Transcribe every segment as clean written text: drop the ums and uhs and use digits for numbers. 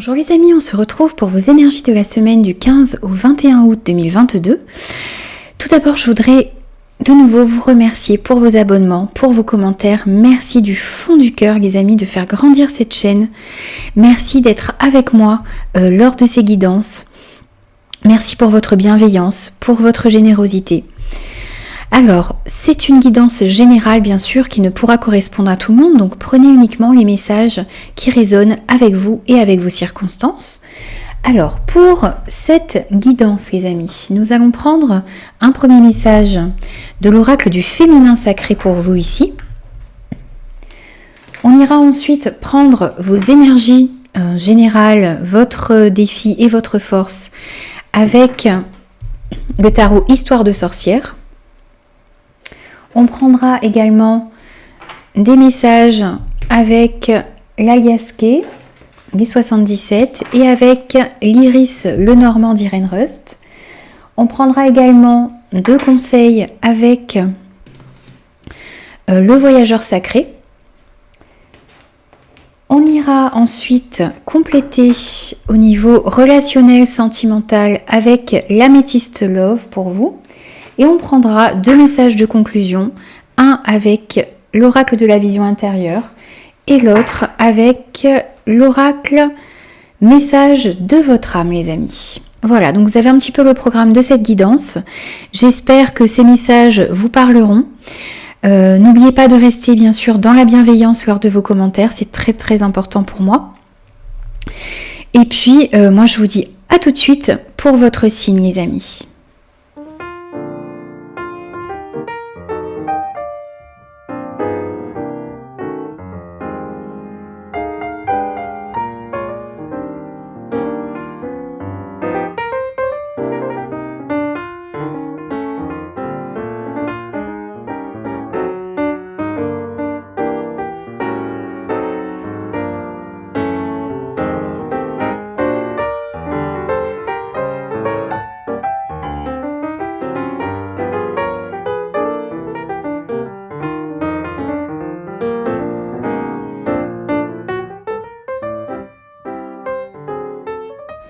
Bonjour les amis, on se retrouve pour vos énergies de la semaine du 15 au 21 août 2022. Tout d'abord, je voudrais de nouveau vous remercier pour vos abonnements, pour vos commentaires. Merci du fond du cœur les amis de faire grandir cette chaîne. Merci d'être avec moi lors de ces guidances. Merci pour votre bienveillance, pour votre générosité. Alors, c'est une guidance générale bien sûr qui ne pourra correspondre à tout le monde, donc prenez uniquement les messages qui résonnent avec vous et avec vos circonstances. Alors, pour cette guidance les amis, nous allons prendre un premier message de l'oracle du féminin sacré pour vous ici. On ira ensuite prendre vos énergies générales, votre défi et votre force avec le tarot Histoire de sorcière. On prendra également des messages avec l'Aliasqué, les 77, et avec l'Iris Lenormand d'Irène Rust. On prendra également 2 conseils avec le voyageur sacré. On ira ensuite compléter au niveau relationnel, sentimental avec l'améthyste Love pour vous. Et on prendra 2 messages de conclusion, un avec l'oracle de la vision intérieure et l'autre avec l'oracle message de votre âme les amis. Voilà, donc vous avez un petit peu le programme de cette guidance. J'espère que ces messages vous parleront. N'oubliez pas de rester bien sûr dans la bienveillance lors de vos commentaires, c'est très très important pour moi. Et puis moi je vous dis à tout de suite pour votre signe les amis.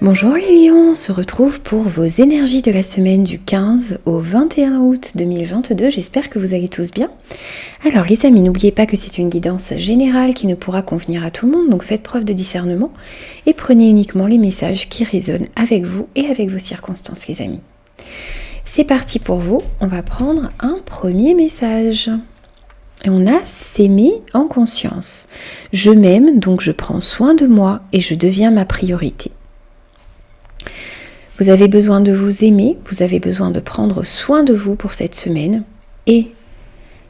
Bonjour les lions, on se retrouve pour vos énergies de la semaine du 15 au 21 août 2022. J'espère que vous allez tous bien. Alors les amis, n'oubliez pas que c'est une guidance générale qui ne pourra convenir à tout le monde, donc faites preuve de discernement et prenez uniquement les messages qui résonnent avec vous et avec vos circonstances les amis. C'est parti pour vous, on va prendre un premier message. Et on a s'aimer en conscience. Je m'aime, donc je prends soin de moi et je deviens ma priorité. Vous avez besoin de vous aimer, vous avez besoin de prendre soin de vous pour cette semaine et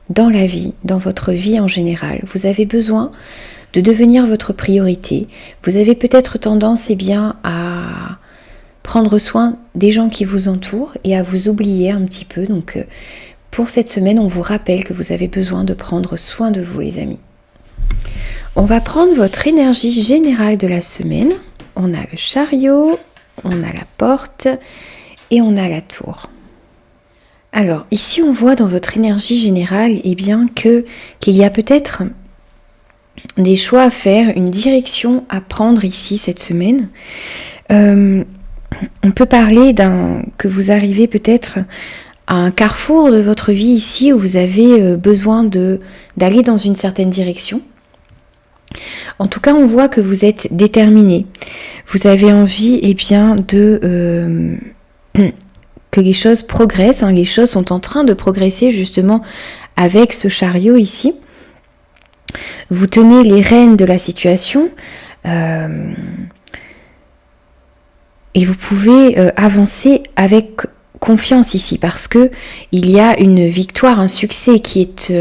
dans la vie, dans votre vie en général. Vous avez besoin de devenir votre priorité. Vous avez peut-être tendance à prendre soin des gens qui vous entourent et à vous oublier un petit peu. Donc pour cette semaine, on vous rappelle que vous avez besoin de prendre soin de vous les amis. On va prendre votre énergie générale de la semaine. On a le chariot, on a la porte et on a la tour. Alors ici on voit dans votre énergie générale qu'il y a peut-être des choix à faire, une direction à prendre ici cette semaine. On peut parler que vous arrivez peut-être à un carrefour de votre vie ici où vous avez besoin d'aller dans une certaine direction. En tout cas, on voit que vous êtes déterminé. Vous avez envie que les choses progressent. Les choses sont en train de progresser justement avec ce chariot ici. Vous tenez les rênes de la situation et vous pouvez avancer avec confiance ici parce que il y a une victoire, un succès qui est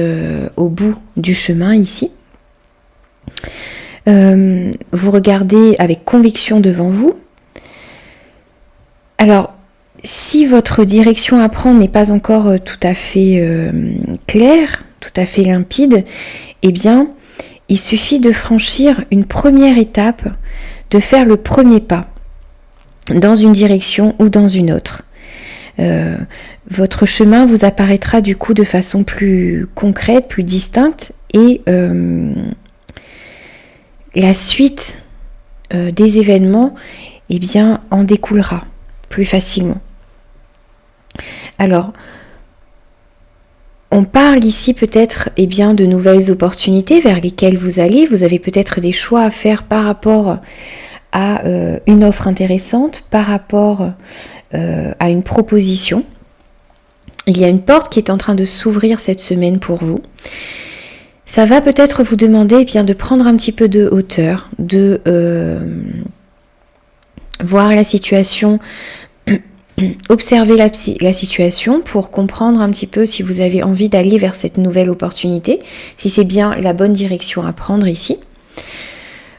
au bout du chemin ici. Vous regardez avec conviction devant vous. Alors, si votre direction à prendre n'est pas encore tout à fait claire, tout à fait limpide, eh bien, il suffit de franchir une première étape, de faire le premier pas dans une direction ou dans une autre. Votre chemin vous apparaîtra du coup de façon plus concrète, plus distincte et la suite des événements, eh bien, en découlera plus facilement. Alors, on parle ici peut-être eh bien, de nouvelles opportunités vers lesquelles vous allez. Vous avez peut-être des choix à faire par rapport à une offre intéressante, par rapport à une proposition. Il y a une porte qui est en train de s'ouvrir cette semaine pour vous. Ça va peut-être vous demander eh bien, de prendre un petit peu de hauteur, de voir la situation, observer la situation pour comprendre un petit peu si vous avez envie d'aller vers cette nouvelle opportunité, si c'est bien la bonne direction à prendre ici.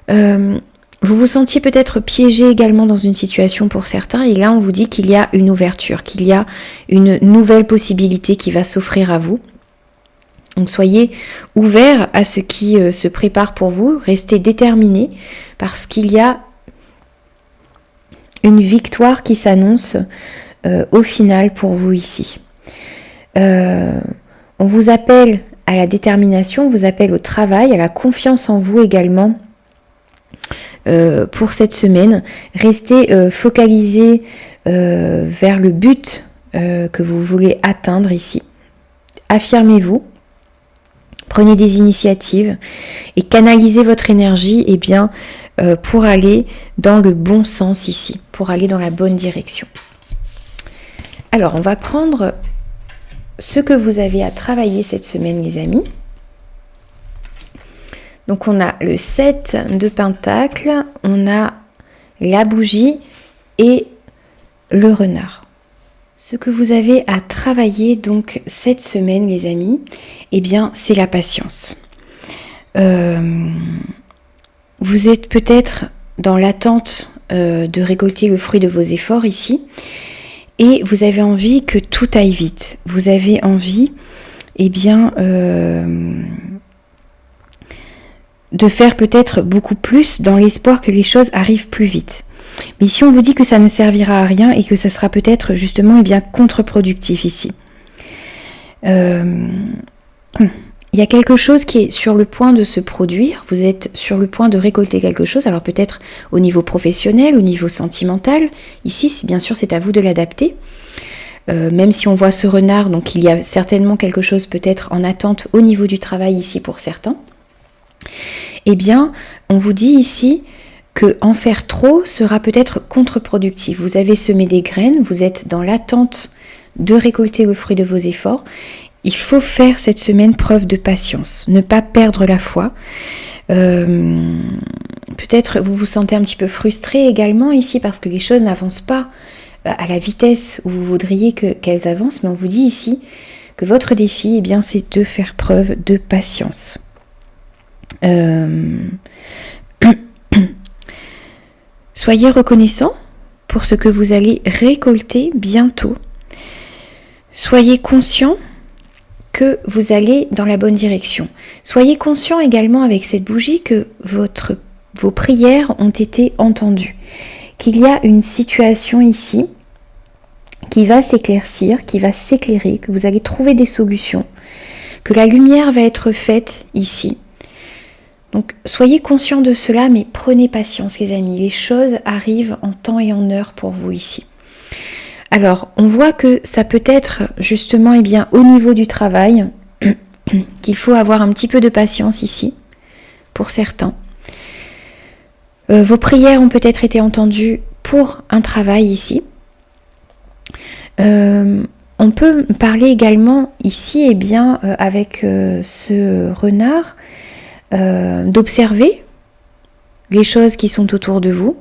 Vous vous sentiez peut-être piégé également dans une situation pour certains, et là on vous dit qu'il y a une ouverture, qu'il y a une nouvelle possibilité qui va s'offrir à vous. Donc soyez ouverts à ce qui se prépare pour vous, restez déterminés parce qu'il y a une victoire qui s'annonce au final pour vous ici. On vous appelle à la détermination, on vous appelle au travail, à la confiance en vous également pour cette semaine. Restez focalisés vers le but que vous voulez atteindre ici. Affirmez-vous. Prenez des initiatives et canalisez votre énergie eh bien, pour aller dans le bon sens ici, pour aller dans la bonne direction. Alors, on va prendre ce que vous avez à travailler cette semaine, les amis. Donc, on a le 7 de Pentacles, on a la bougie et le renard. Ce que vous avez à travailler donc cette semaine, les amis, eh bien, c'est la patience. Vous êtes peut-être dans l'attente de récolter le fruit de vos efforts ici, et vous avez envie que tout aille vite. Vous avez envie, eh bien, de faire peut-être beaucoup plus dans l'espoir que les choses arrivent plus vite. Mais si on vous dit que ça ne servira à rien et que ça sera peut-être justement eh bien, contre-productif ici. Il y a quelque chose qui est sur le point de se produire. Vous êtes sur le point de récolter quelque chose. Alors peut-être au niveau professionnel, au niveau sentimental. Ici, bien sûr, c'est à vous de l'adapter. Même si on voit ce renard, donc il y a certainement quelque chose peut-être en attente au niveau du travail ici pour certains. Eh bien, on vous dit ici que en faire trop sera peut-être contre-productif. Vous avez semé des graines, vous êtes dans l'attente de récolter le fruit de vos efforts. Il faut faire cette semaine preuve de patience, ne pas perdre la foi. Peut-être vous vous sentez un petit peu frustré également ici parce que les choses n'avancent pas à la vitesse où vous voudriez qu'elles avancent, mais on vous dit ici que votre défi, eh bien, c'est de faire preuve de patience. Soyez reconnaissants pour ce que vous allez récolter bientôt. Soyez conscients que vous allez dans la bonne direction. Soyez conscients également avec cette bougie que vos prières ont été entendues. Qu'il y a une situation ici qui va s'éclaircir, qui va s'éclairer, que vous allez trouver des solutions, que la lumière va être faite ici. Donc, soyez conscients de cela, mais prenez patience, les amis. Les choses arrivent en temps et en heure pour vous ici. Alors, on voit que ça peut être justement, eh bien, au niveau du travail, qu'il faut avoir un petit peu de patience ici, pour certains. Vos prières ont peut-être été entendues pour un travail ici. On peut parler également ici, eh bien, avec ce renard, d'observer les choses qui sont autour de vous,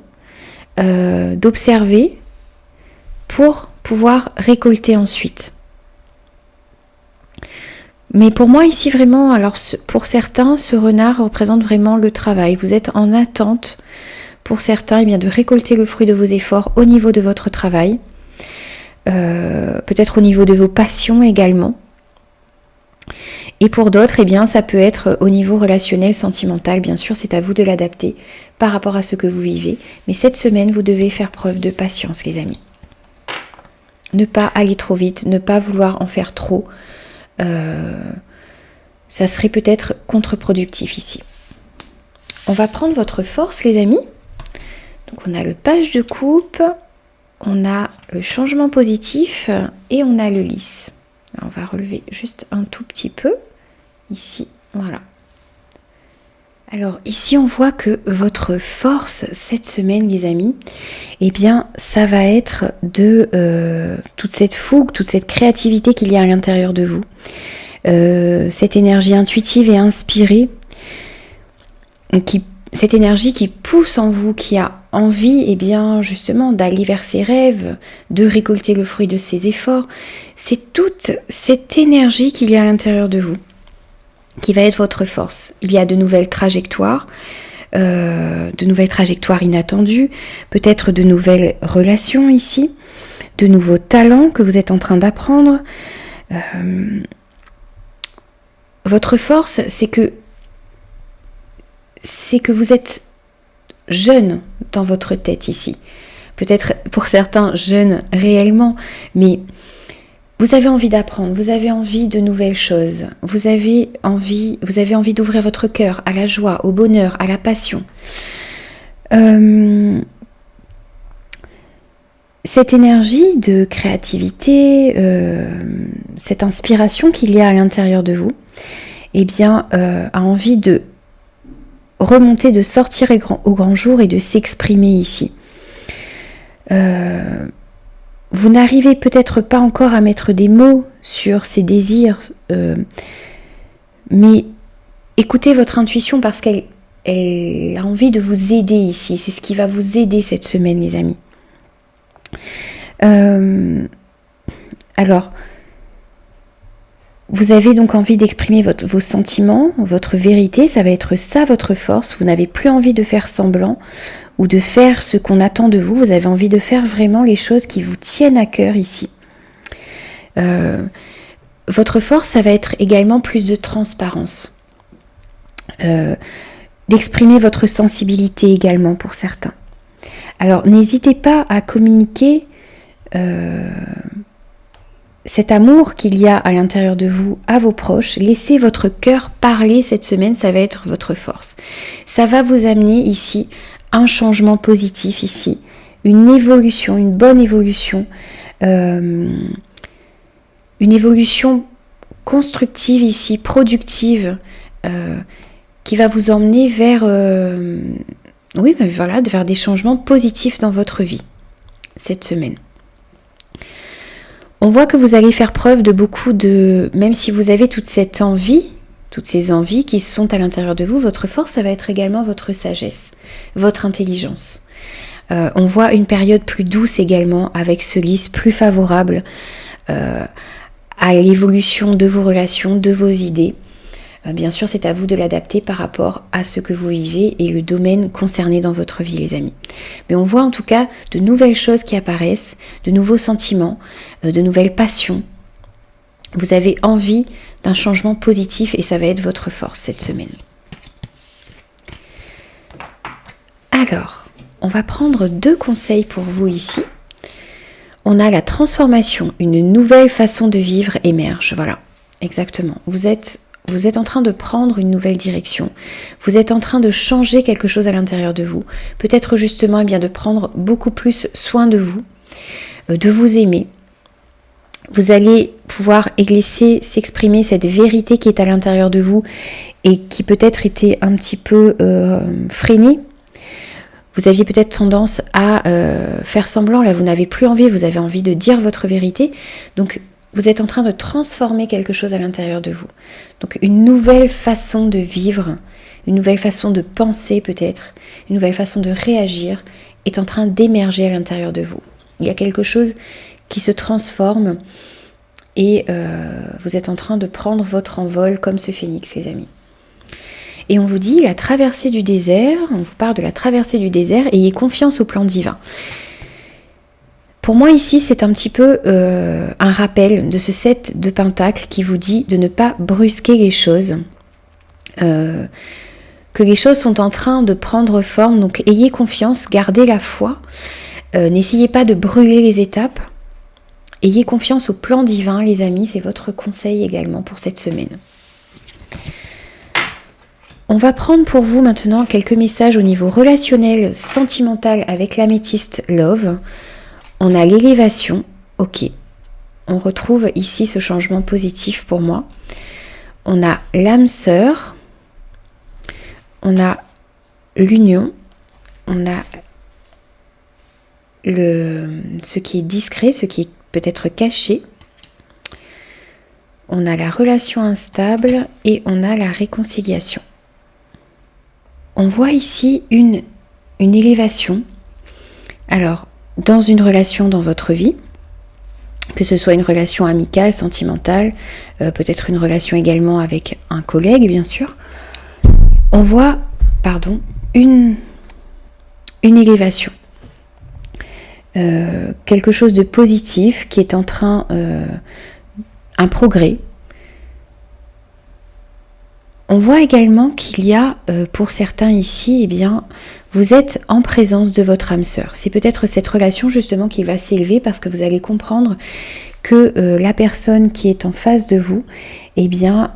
d'observer pour pouvoir récolter ensuite. Mais pour moi ici vraiment, alors pour certains, ce renard représente vraiment le travail. Vous êtes en attente pour certains eh bien, de récolter le fruit de vos efforts au niveau de votre travail, peut-être au niveau de vos passions également. Et pour d'autres, eh bien, ça peut être au niveau relationnel, sentimental. Bien sûr, c'est à vous de l'adapter par rapport à ce que vous vivez. Mais cette semaine, vous devez faire preuve de patience, les amis. Ne pas aller trop vite, ne pas vouloir en faire trop. Ça serait peut-être contre-productif ici. On va prendre votre force, les amis. Donc on a le page de coupe, on a le changement positif et on a le lys. Alors on va relever juste un tout petit peu, ici, voilà. Alors ici on voit que votre force cette semaine les amis, eh bien ça va être de toute cette fougue, toute cette créativité qu'il y a à l'intérieur de vous, cette énergie intuitive et inspirée, cette énergie qui pousse en vous, qui a envie eh bien justement d'aller vers ses rêves, de récolter le fruit de ses efforts. C'est toute cette énergie qu'il y a à l'intérieur de vous qui va être votre force. Il y a de nouvelles trajectoires inattendues, peut-être de nouvelles relations ici, de nouveaux talents que vous êtes en train d'apprendre. Votre force, c'est que vous êtes jeune dans votre tête ici. Peut-être pour certains jeunes réellement, mais vous avez envie d'apprendre, vous avez envie de nouvelles choses, vous avez envie d'ouvrir votre cœur à la joie, au bonheur, à la passion. Cette énergie de créativité, cette inspiration qu'il y a à l'intérieur de vous, eh bien, a envie de remonter, de sortir au grand jour et de s'exprimer ici. Vous n'arrivez peut-être pas encore à mettre des mots sur ces désirs, mais écoutez votre intuition parce qu'elle a envie de vous aider ici. C'est ce qui va vous aider cette semaine, les amis. Alors, vous avez donc envie d'exprimer vos sentiments, votre vérité, ça va être ça votre force. Vous n'avez plus envie de faire semblant ou de faire ce qu'on attend de vous. Vous avez envie de faire vraiment les choses qui vous tiennent à cœur ici. Votre force, ça va être également plus de transparence. D'exprimer votre sensibilité également pour certains. Alors, n'hésitez pas à communiquer cet amour qu'il y a à l'intérieur de vous à vos proches. Laissez votre cœur parler cette semaine, ça va être votre force. Ça va vous amener ici un changement positif ici, une évolution, une bonne évolution, une évolution constructive ici, productive, qui va vous emmener vers, vers des changements positifs dans votre vie cette semaine. On voit que vous allez faire preuve de même si vous avez toute cette envie, toutes ces envies qui sont à l'intérieur de vous, votre force, ça va être également votre sagesse, votre intelligence. On voit une période plus douce également avec ce lys plus favorable à l'évolution de vos relations, de vos idées. Bien sûr, c'est à vous de l'adapter par rapport à ce que vous vivez et le domaine concerné dans votre vie, les amis. Mais on voit en tout cas de nouvelles choses qui apparaissent, de nouveaux sentiments, de nouvelles passions. Vous avez envie d'un changement positif et ça va être votre force cette semaine. Alors, on va prendre 2 conseils pour vous ici. On a la transformation, une nouvelle façon de vivre émerge. Voilà, exactement. Vous êtes en train de prendre une nouvelle direction. Vous êtes en train de changer quelque chose à l'intérieur de vous. Peut-être justement de prendre beaucoup plus soin de vous aimer. Vous allez pouvoir laisser s'exprimer cette vérité qui est à l'intérieur de vous et qui peut-être était un petit peu freinée. Vous aviez peut-être tendance à faire semblant, là vous n'avez plus envie, vous avez envie de dire votre vérité. Donc vous êtes en train de transformer quelque chose à l'intérieur de vous. Donc une nouvelle façon de vivre, une nouvelle façon de penser peut-être, une nouvelle façon de réagir est en train d'émerger à l'intérieur de vous. Il y a quelque chose qui se transforme et vous êtes en train de prendre votre envol comme ce phénix, les amis. Et on vous dit la traversée du désert, on vous parle de la traversée du désert, ayez confiance au plan divin. Pour moi ici, c'est un petit peu un rappel de ce 7 de Pentacles qui vous dit de ne pas brusquer les choses, que les choses sont en train de prendre forme, donc ayez confiance, gardez la foi, n'essayez pas de brûler les étapes, ayez confiance au plan divin, les amis, c'est votre conseil également pour cette semaine. On va prendre pour vous maintenant quelques messages au niveau relationnel, sentimental avec l'améthyste Love. On a l'élévation, ok. On retrouve ici ce changement positif pour moi. On a l'âme sœur. On a l'union. On a ce qui est discret, ce qui est peut-être caché. On a la relation instable et on a la réconciliation. On voit ici une élévation. Alors, dans une relation dans votre vie, que ce soit une relation amicale, sentimentale, peut-être une relation également avec un collègue, bien sûr, on voit, une élévation. Quelque chose de positif qui est en train, un progrès. On voit également qu'il y a, pour certains ici, eh bien, vous êtes en présence de votre âme sœur. C'est peut-être cette relation justement qui va s'élever parce que vous allez comprendre que la personne qui est en face de vous, eh bien,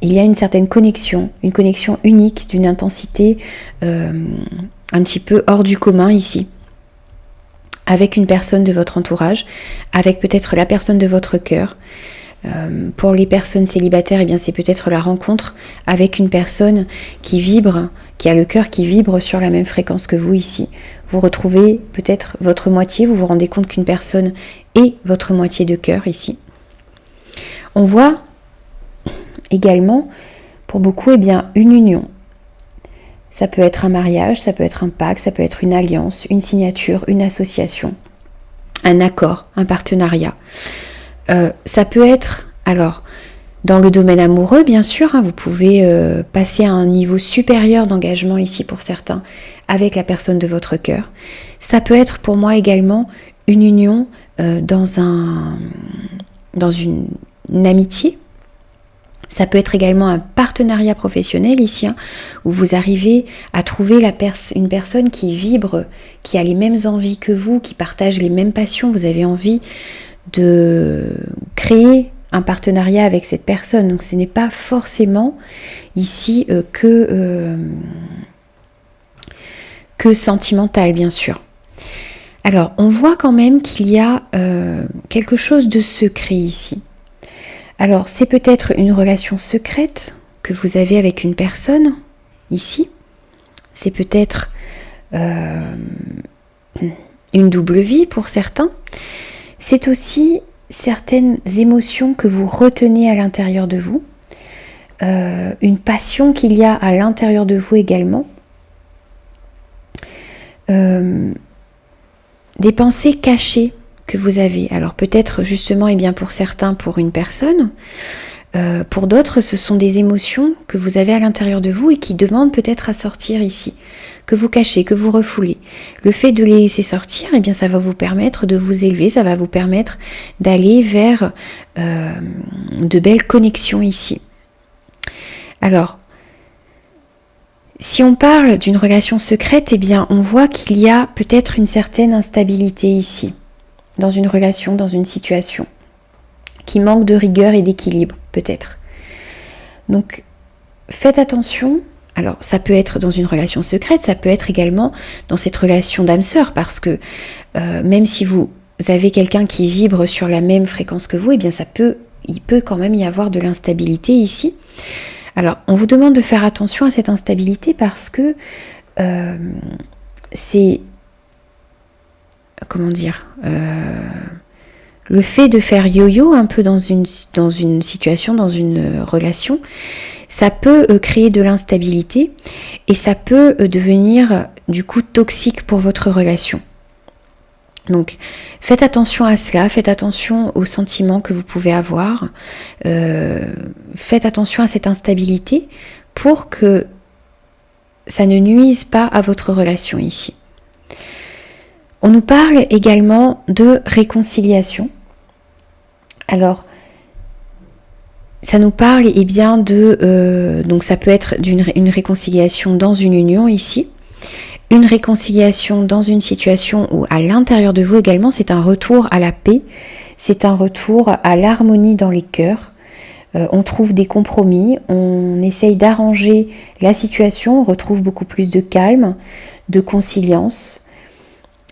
il y a une certaine connexion, une connexion unique, d'une intensité un petit peu hors du commun ici, avec une personne de votre entourage, avec peut-être la personne de votre cœur. Pour les personnes célibataires, eh bien, c'est peut-être la rencontre avec une personne qui vibre, qui a le cœur qui vibre sur la même fréquence que vous ici. Vous retrouvez peut-être votre moitié, vous vous rendez compte qu'une personne est votre moitié de cœur ici. On voit également, pour beaucoup, eh bien, une union. Ça peut être un mariage, ça peut être un pacte, ça peut être une alliance, une signature, une association, un accord, un partenariat. Ça peut être, alors, dans le domaine amoureux, bien sûr, vous pouvez passer à un niveau supérieur d'engagement ici pour certains, avec la personne de votre cœur. Ça peut être pour moi également une union dans une amitié. Ça peut être également un partenariat professionnel ici, où vous arrivez à trouver une personne qui vibre, qui a les mêmes envies que vous, qui partage les mêmes passions. Vous avez envie de créer un partenariat avec cette personne. Donc ce n'est pas forcément ici que sentimental, bien sûr. Alors on voit quand même qu'il y a quelque chose de secret ici. Alors c'est peut-être une relation secrète que vous avez avec une personne ici. C'est peut-être une double vie pour certains. C'est aussi certaines émotions que vous retenez à l'intérieur de vous, une passion qu'il y a à l'intérieur de vous également, des pensées cachées que vous avez. Alors peut-être justement, eh bien, pour certains, pour une personne, pour d'autres, ce sont des émotions que vous avez à l'intérieur de vous et qui demandent peut-être à sortir ici, que vous cachez, que vous refoulez. Le fait de les laisser sortir, eh bien, ça va vous permettre de vous élever, ça va vous permettre d'aller vers de belles connexions ici. Alors, si on parle d'une relation secrète, eh bien, on voit qu'il y a peut-être une certaine instabilité ici, dans une relation, dans une situation, qui manque de rigueur et d'équilibre, peut-être. Donc, faites attention. Alors, ça peut être dans une relation secrète, ça peut être également dans cette relation d'âme sœur, parce que même si vous avez quelqu'un qui vibre sur la même fréquence que vous, eh bien, il peut quand même y avoir de l'instabilité ici. Alors, on vous demande de faire attention à cette instabilité parce que c'est, comment dire, le fait de faire yo-yo un peu dans une situation, dans une relation, ça peut créer de l'instabilité et ça peut devenir du coup toxique pour votre relation. Donc faites attention à cela, faites attention aux sentiments que vous pouvez avoir, faites attention à cette instabilité pour que ça ne nuise pas à votre relation ici. On nous parle également de réconciliation. Alors, ça nous parle bien donc ça peut être une réconciliation dans une union ici, une réconciliation dans une situation où à l'intérieur de vous également, c'est un retour à la paix, c'est un retour à l'harmonie dans les cœurs. On trouve des compromis, on essaye d'arranger la situation, on retrouve beaucoup plus de calme, de conciliance.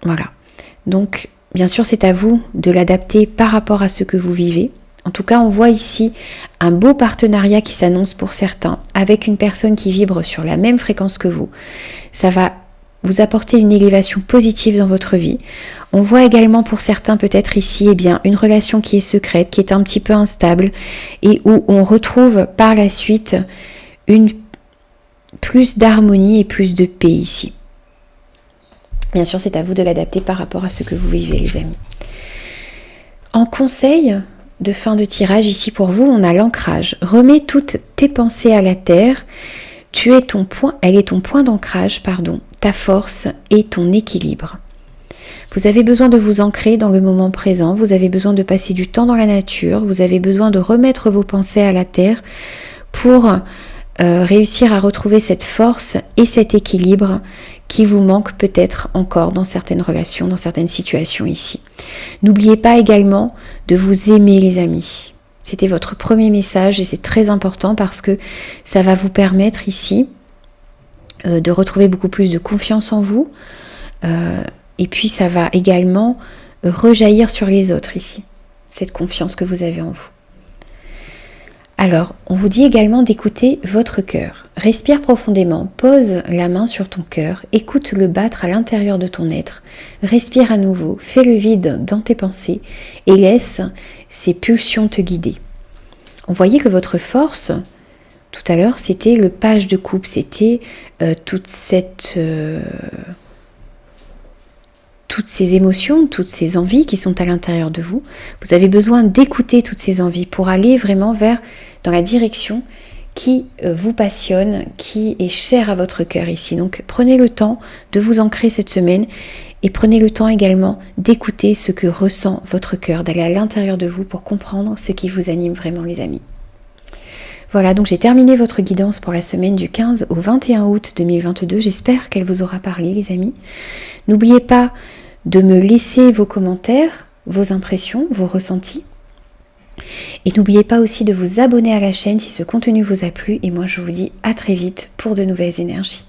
Voilà. Donc, bien sûr, c'est à vous de l'adapter par rapport à ce que vous vivez. En tout cas, on voit ici un beau partenariat qui s'annonce pour certains avec une personne qui vibre sur la même fréquence que vous. Ça va vous apporter une élévation positive dans votre vie. On voit également pour certains peut-être ici une relation qui est secrète, qui est un petit peu instable et où on retrouve par la suite plus d'harmonie et plus de paix ici. Bien sûr, c'est à vous de l'adapter par rapport à ce que vous vivez, les amis. En conseil de fin de tirage ici pour vous, on a l'ancrage. Remets toutes tes pensées à la terre. Elle est ton point d'ancrage, ta force et ton équilibre. Vous avez besoin de vous ancrer dans le moment présent, vous avez besoin de passer du temps dans la nature, vous avez besoin de remettre vos pensées à la terre pour réussir à retrouver cette force et cet équilibre qui vous manque peut-être encore dans certaines relations, dans certaines situations ici. N'oubliez pas également de vous aimer, les amis. C'était votre premier message et c'est très important parce que ça va vous permettre ici de retrouver beaucoup plus de confiance en vous et puis ça va également rejaillir sur les autres ici, cette confiance que vous avez en vous. Alors, on vous dit également d'écouter votre cœur. Respire profondément, pose la main sur ton cœur, écoute-le battre à l'intérieur de ton être, respire à nouveau, fais le vide dans tes pensées et laisse ces pulsions te guider. On voyait que votre force, tout à l'heure, c'était le page de coupe, c'était toutes ces émotions, toutes ces envies qui sont à l'intérieur de vous. Vous avez besoin d'écouter toutes ces envies pour aller vraiment dans la direction qui vous passionne, qui est chère à votre cœur ici. Donc prenez le temps de vous ancrer cette semaine et prenez le temps également d'écouter ce que ressent votre cœur, d'aller à l'intérieur de vous pour comprendre ce qui vous anime vraiment, les amis. Voilà, donc j'ai terminé votre guidance pour la semaine du 15 au 21 août 2022. J'espère qu'elle vous aura parlé, les amis. N'oubliez pas de me laisser vos commentaires, vos impressions, vos ressentis. Et n'oubliez pas aussi de vous abonner à la chaîne si ce contenu vous a plu. Et moi, je vous dis à très vite pour de nouvelles énergies.